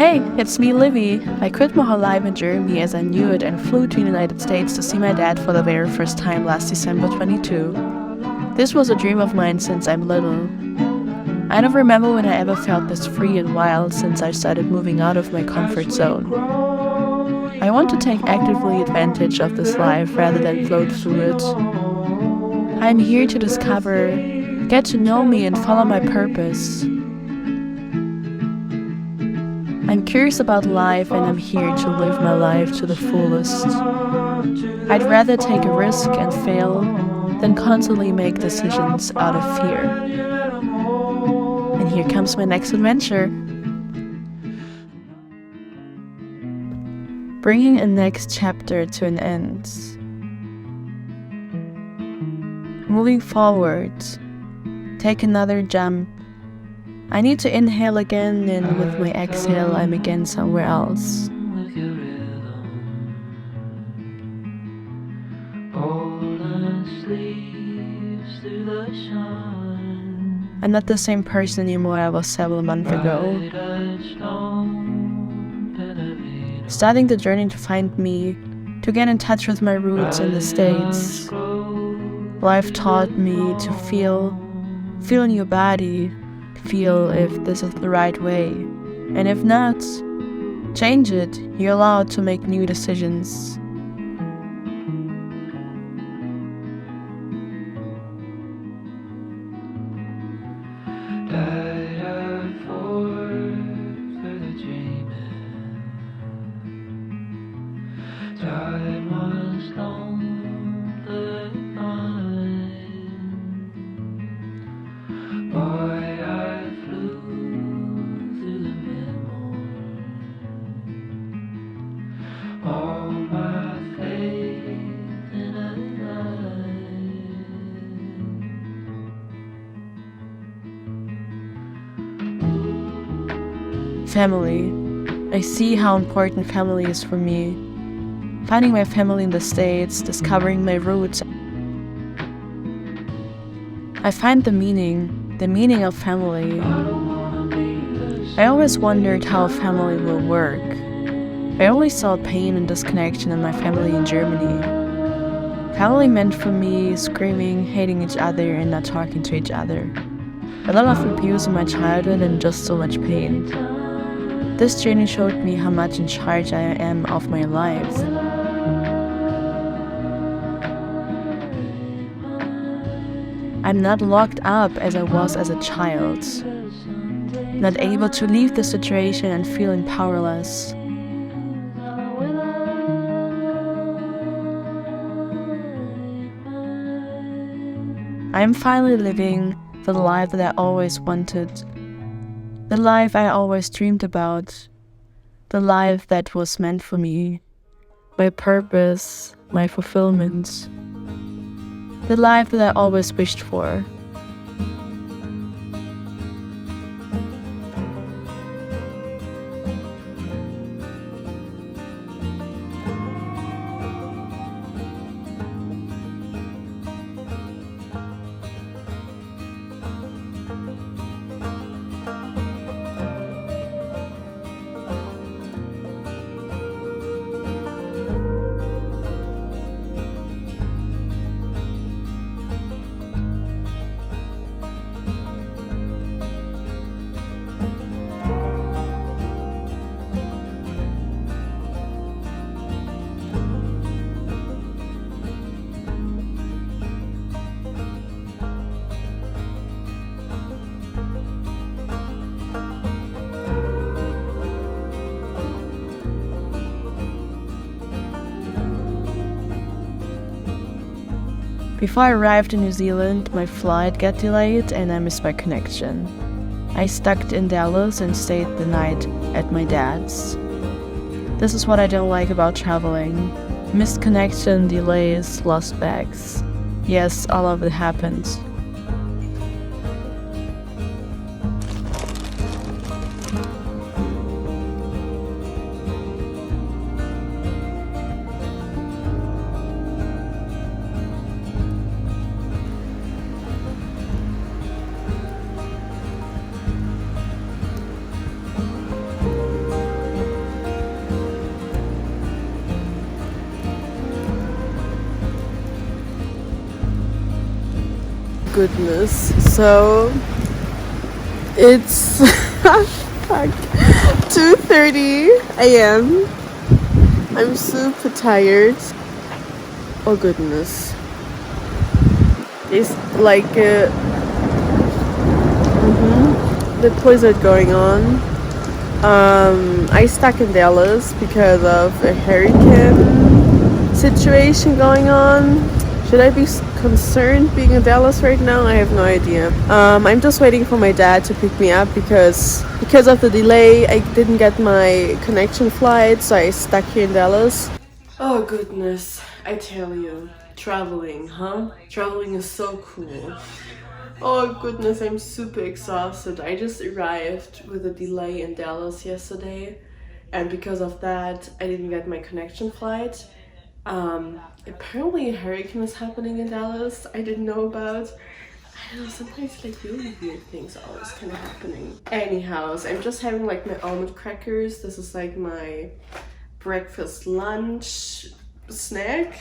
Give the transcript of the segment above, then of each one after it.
Hey, it's me, Livy. I quit my whole life in Germany as I knew it and flew to the United States to see my dad for the very first time last December 22. This was a dream of mine since I'm little. I don't remember when I ever felt this free and wild since I started moving out of my comfort zone. I want to take actively advantage of this life rather than float through it. I'm here to discover, get to know me and follow my purpose. I'm curious about life and I'm here to live my life to the fullest. I'd rather take a risk and fail than constantly make decisions out of fear. And here comes my next adventure. Bringing a next chapter to an end. Moving forward. Take another jump. I need to inhale again, and with my exhale, I'm again somewhere else. I'm not the same person anymore I was several months ago. Starting the journey to find me, to get in touch with my roots in the States. Life taught me to feel in your body, feel if this is the right way, and if not, change it. You're allowed to make new decisions. Family. I see how important family is for me. Finding my family in the States, discovering my roots. I find the meaning of family. I always wondered how family will work. I only saw pain and disconnection in my family in Germany. Family meant for me screaming, hating each other, and not talking to each other. A lot of abuse in my childhood and just so much pain. This journey showed me how much in charge I am of my life. I'm not locked up as I was as a child. Not able to leave the situation and feeling powerless. I'm finally living the life that I always wanted. The life I always dreamed about, the life that was meant for me, my purpose, my fulfillment, the life that I always wished for. Before I arrived in New Zealand, my flight got delayed and I missed my connection. I stuck in Dallas and stayed the night at my dad's. This is what I don't like about traveling. Missed connection, delays, lost bags. Yes, all of it happened. goodness. So it's fuck, 2:30 a.m. I'm super tired. Oh goodness. It's like the blizzard going on. I stuck in Dallas because of a hurricane situation going on. Should I be concerned being in Dallas right now? I have no idea. I'm just waiting for my dad to pick me up because of the delay, I didn't get my connection flight, so I stuck here in Dallas. Oh goodness, I tell you, traveling, huh? Traveling is so cool. Oh goodness, I'm super exhausted. I just arrived with a delay in Dallas yesterday, and because of that, I didn't get my connection flight. Apparently a hurricane is happening in Dallas. I didn't know about. I don't know, sometimes like really weird things are always kind of happening. Anyhow, so I'm just having like my almond crackers. This is like my breakfast lunch snack.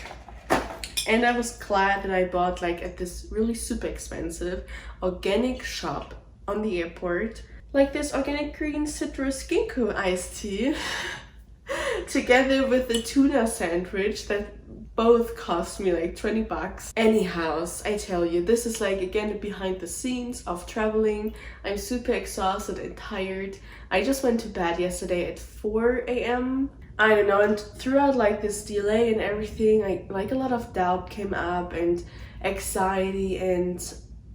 And I was glad that I bought like at this really super expensive organic shop on the airport, like this organic green citrus ginkgo iced tea together with the tuna sandwich that both cost me like 20 bucks. Anyhow, I tell you, this is like again the behind the scenes of traveling. I'm super exhausted and tired. I just went to bed yesterday at 4 a.m. I don't know, and throughout like this delay and everything, like a lot of doubt came up and anxiety and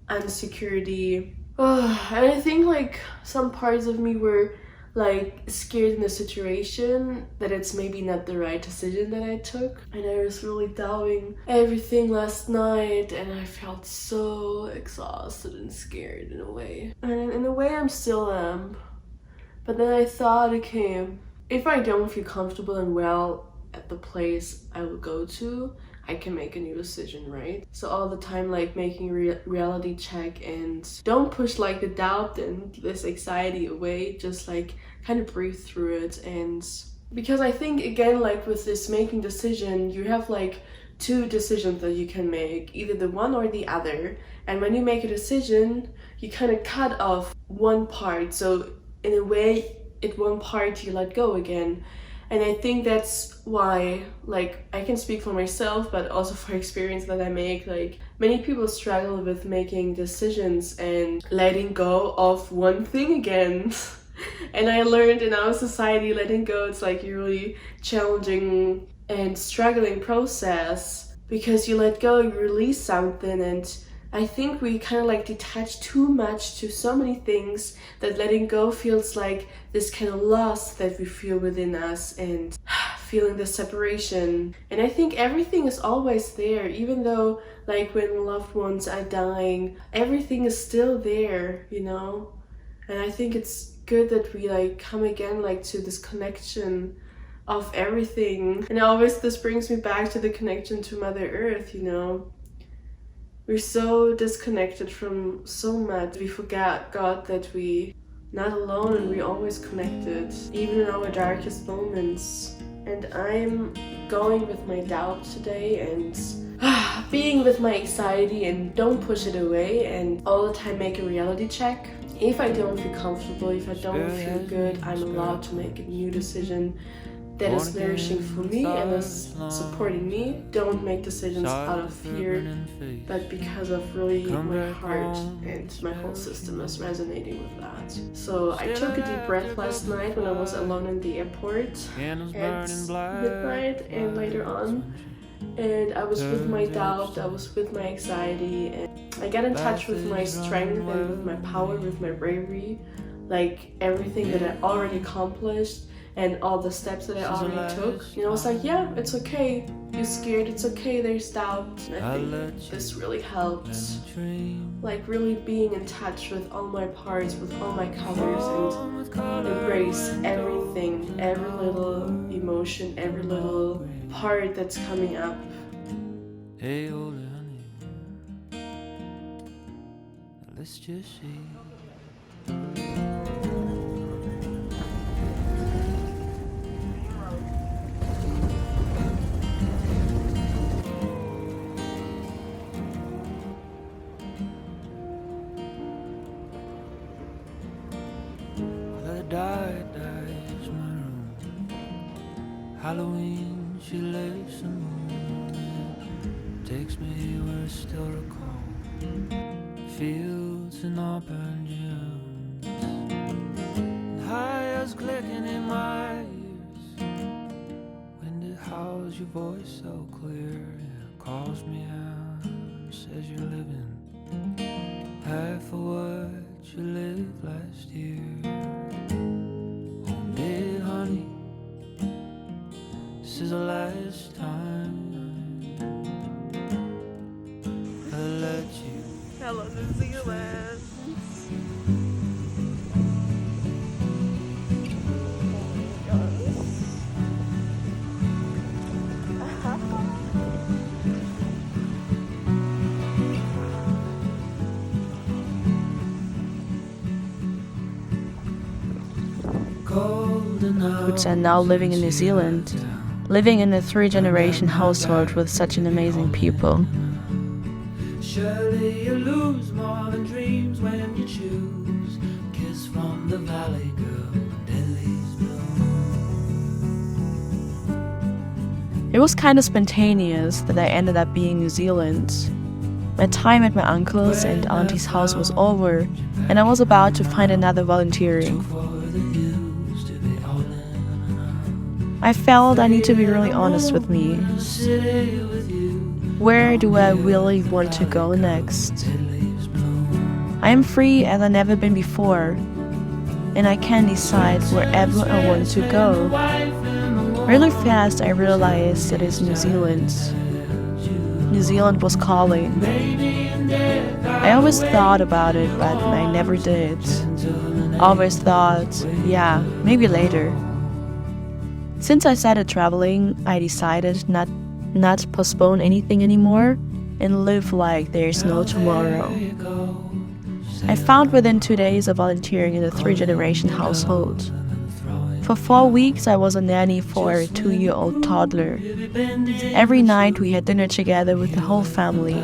insecurity. And I think like some parts of me were like scared in the situation that it's maybe not the right decision that I took. And I was really doubting everything last night, and I felt so exhausted and scared in a way. And in a way I'm still am. But then I thought, okay, if I don't feel comfortable and well at the place I will go to, I can make a new decision, right? So all the time like making reality check and don't push like the doubt and this anxiety away, just like kind of breathe through it. And because I think again, like with this making decision, you have like two decisions that you can make, either the one or the other. And when you make a decision, you kind of cut off one part, so in a way at one part you let go again. And I think that's why, like, I can speak for myself, but also for experience that I make, like, many people struggle with making decisions and letting go of one thing again. And I learned in our society, letting go, it's like a really challenging and struggling process, because you let go, you release something, and I think we kind of like detach too much to so many things that letting go feels like this kind of loss that we feel within us and feeling the separation. And I think everything is always there, even though like when loved ones are dying, everything is still there, you know? And I think it's good that we like come again like to this connection of everything. And always this brings me back to the connection to Mother Earth, you know? We're so disconnected from so much. We forgot God that we not alone and we're always connected, even in our darkest moments. And I'm going with my doubt today and being with my anxiety, and don't push it away and all the time make a reality check. If I don't feel comfortable, if I don't feel good, I'm allowed to make a new decision that is nourishing for me and is supporting me. Don't make decisions out of fear, but because of really my heart and my whole system is resonating with that. So I took a deep breath last night when I was alone in the airport at midnight and later on. And I was with my doubt, I was with my anxiety, and I got in touch with my strength and with my power, with my bravery, like everything that I already accomplished and all the steps that I already took. You know, I was like, yeah, it's okay. You're scared, it's okay, there's doubt. And I think this really helped. Like really being in touch with all my parts, with all my colors, and embrace everything, every little emotion, every little part that's coming up. Hey, older honey, let's just see. white dyes my room. Halloween, she lights the moon. Takes me where I still recall fields in auburn dunes. High as clicking in my ears. When it howls your voice so clear, it calls me out, says you're living half of what you lived last year. Hold it, honey, this is the last time I let you. Hello, New Zealand. Roots and now living in New Zealand, living in a 3-generation household with such an amazing people. Surely you lose more than dreams when you choose. Kiss from the valley, girl, when dead leaves bloom. It was kind of spontaneous that I ended up being in New Zealand. My time at my uncle's and auntie's house was over, and I was about to find another volunteering. I felt I need to be really honest with me. Where do I really want to go next? I am free as I've never been before, and I can decide wherever I want to go. Really fast I realized that it's New Zealand. New Zealand was calling. I always thought about it, but I never did. Always thought, yeah, maybe later. Since I started traveling, I decided not to postpone anything anymore and live like there's no tomorrow. I found within 2 days of volunteering in a 3-generation household. For 4 weeks, I was a nanny for a 2-year-old toddler. Every night we had dinner together with the whole family.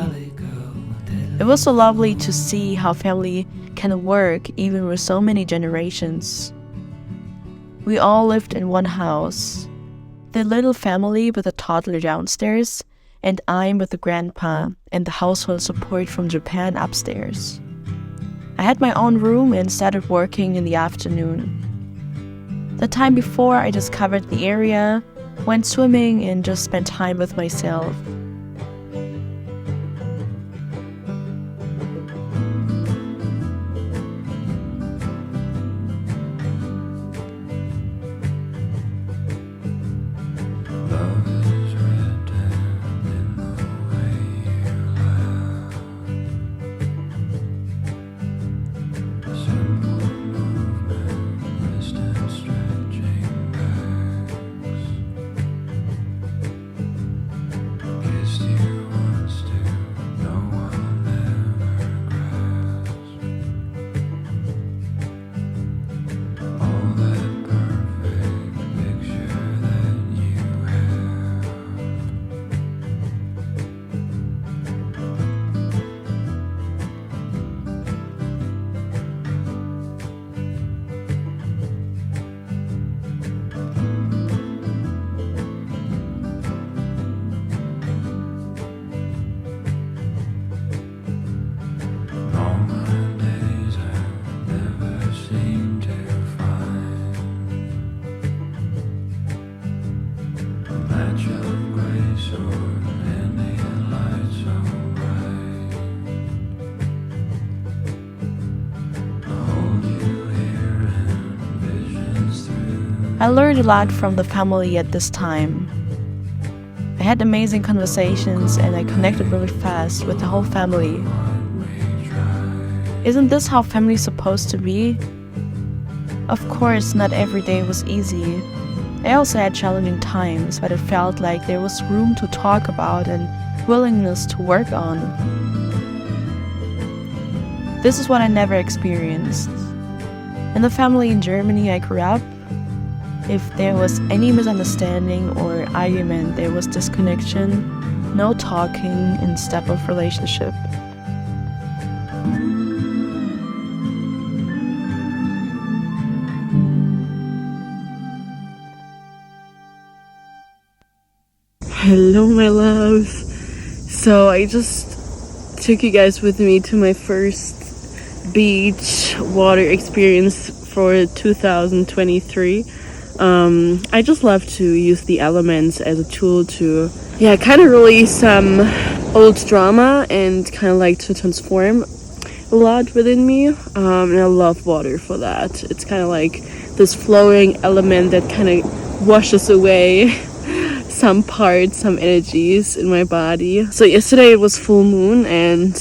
It was so lovely to see how family can work even with so many generations. We all lived in one house. The little family with a toddler downstairs, and I'm with the grandpa and the household support from Japan upstairs. I had my own room and started working in the afternoon. The time before, I just covered the area, went swimming, and just spent time with myself. I learned a lot from the family at this time. I had amazing conversations and I connected really fast with the whole family. Isn't this how family's supposed to be? Of course, not every day was easy. I also had challenging times, but it felt like there was room to talk about and willingness to work on. This is what I never experienced. In the family in Germany I grew up, if there was any misunderstanding or argument, there was disconnection, no talking, and step of relationship. Hello, my loves. So I just took you guys with me to my first beach water experience for 2023. I just love to use the elements as a tool to, kind of release some old drama and kind of like to transform a lot within me. And I love water for that. It's kind of like this flowing element that kind of washes away some parts, some energies in my body. So yesterday it was full moon, and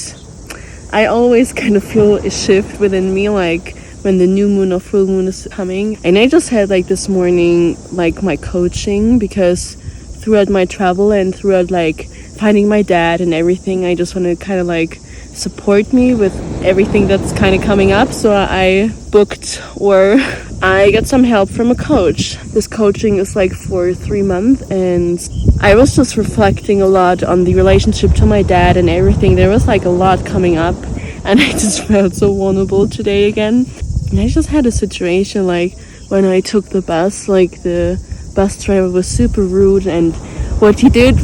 I always kind of feel a shift within me, like when the new moon or full moon is coming. And I just had like this morning, like my coaching, because throughout my travel and throughout like finding my dad and everything, I just want to kind of like support me with everything that's kind of coming up. So I booked, or I got some help from a coach. This coaching is like for 3 months, and I was just reflecting a lot on the relationship to my dad and everything. There was like a lot coming up, and I just felt so vulnerable today again. And I just had a situation like when I took the bus, like the bus driver was super rude, and what he did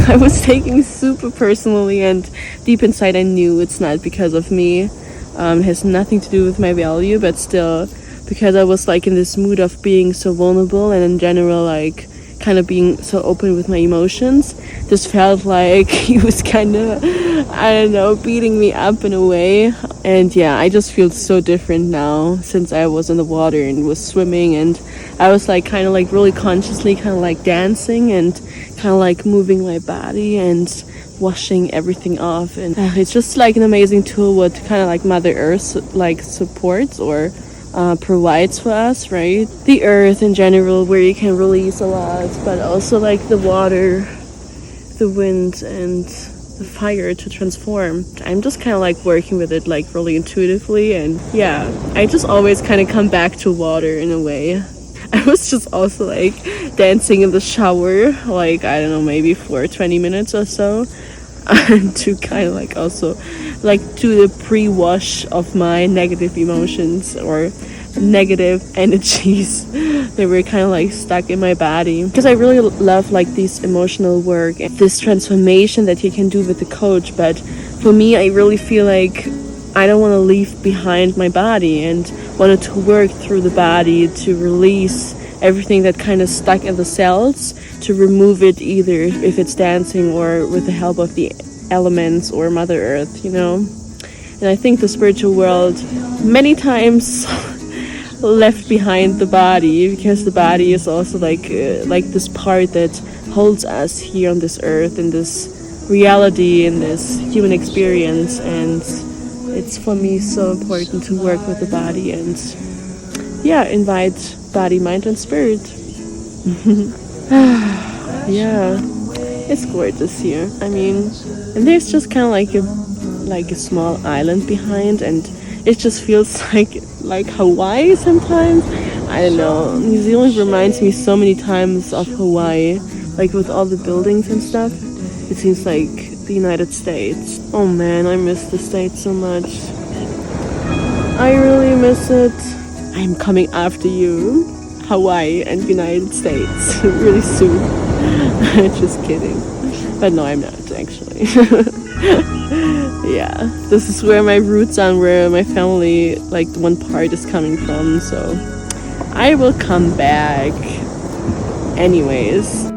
I was taking super personally, and deep inside I knew it's not because of me. It has nothing to do with my value, but still, because I was like in this mood of being so vulnerable and in general like kind of being so open with my emotions, this felt like he was kind of, I don't know, beating me up in a way. And I just feel so different now since I was in the water and was swimming, and I was like kind of like really consciously kind of like dancing and kind of like moving my body and washing everything off. And it's just like an amazing tool what kind of like Mother Earth like supports or provides for us, right? The earth in general, where you can release a lot, but also like the water, the wind, and the fire to transform. I'm just kind of like working with it like really intuitively, and I just always kind of come back to water in a way. I was just also like dancing in the shower, like I don't know, maybe for 20 minutes or so, to kind of like also like do the pre-wash of my negative emotions or negative energies that were kind of like stuck in my body, because I really love like this emotional work and this transformation that you can do with the coach. But for me, I really feel like I don't want to leave behind my body, and wanted to work through the body to release everything that kind of stuck in the cells, to remove it, either if it's dancing or with the help of the elements or Mother Earth, And I think the spiritual world many times left behind the body, because the body is also like this part that holds us here on this earth, in this reality, in this human experience. And it's for me so important to work with the body and invite body, mind, and spirit. It's gorgeous here. I mean, and there's just kind of like a small island behind, and it just feels like Hawaii sometimes. I don't know. New Zealand reminds me so many times of Hawaii, like with all the buildings and stuff. It seems like the United States. Oh man, I miss the States so much. I really miss it. I'm coming after you, Hawaii and United States, really soon. Just kidding. But no, I'm not actually. This is where my roots are, where my family, like one part is coming from, so I will come back anyways.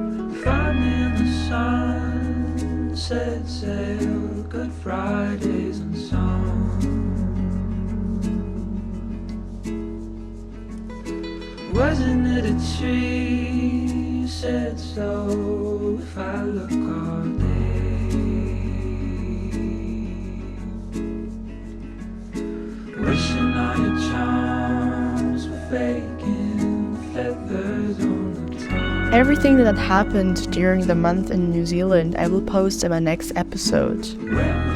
Find me in the sun, set sail, Good Fridays and songs. Wasn't it a tree, said so, if I look all day. Wishing all your charms were faking, feathers on the tongue. Everything that happened during the month in New Zealand I will post in my next episode.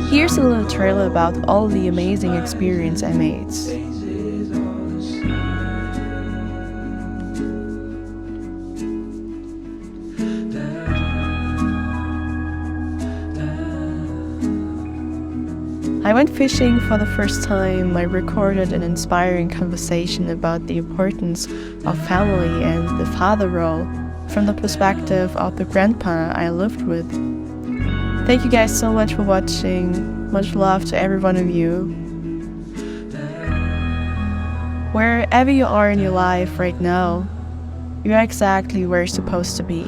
Here's a little trailer about all the amazing experience I made. I went fishing for the first time. I recorded an inspiring conversation about the importance of family and the father role. from the perspective of the grandpa I lived with. Thank you guys so much for watching. Much love to every one of you. Wherever you are in your life right now, you're exactly where you're supposed to be.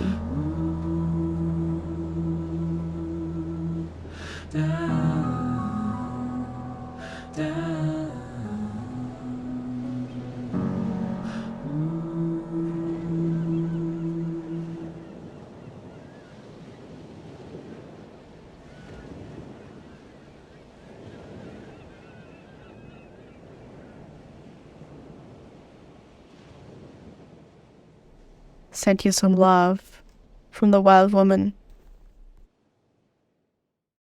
Send you some love from the wild woman.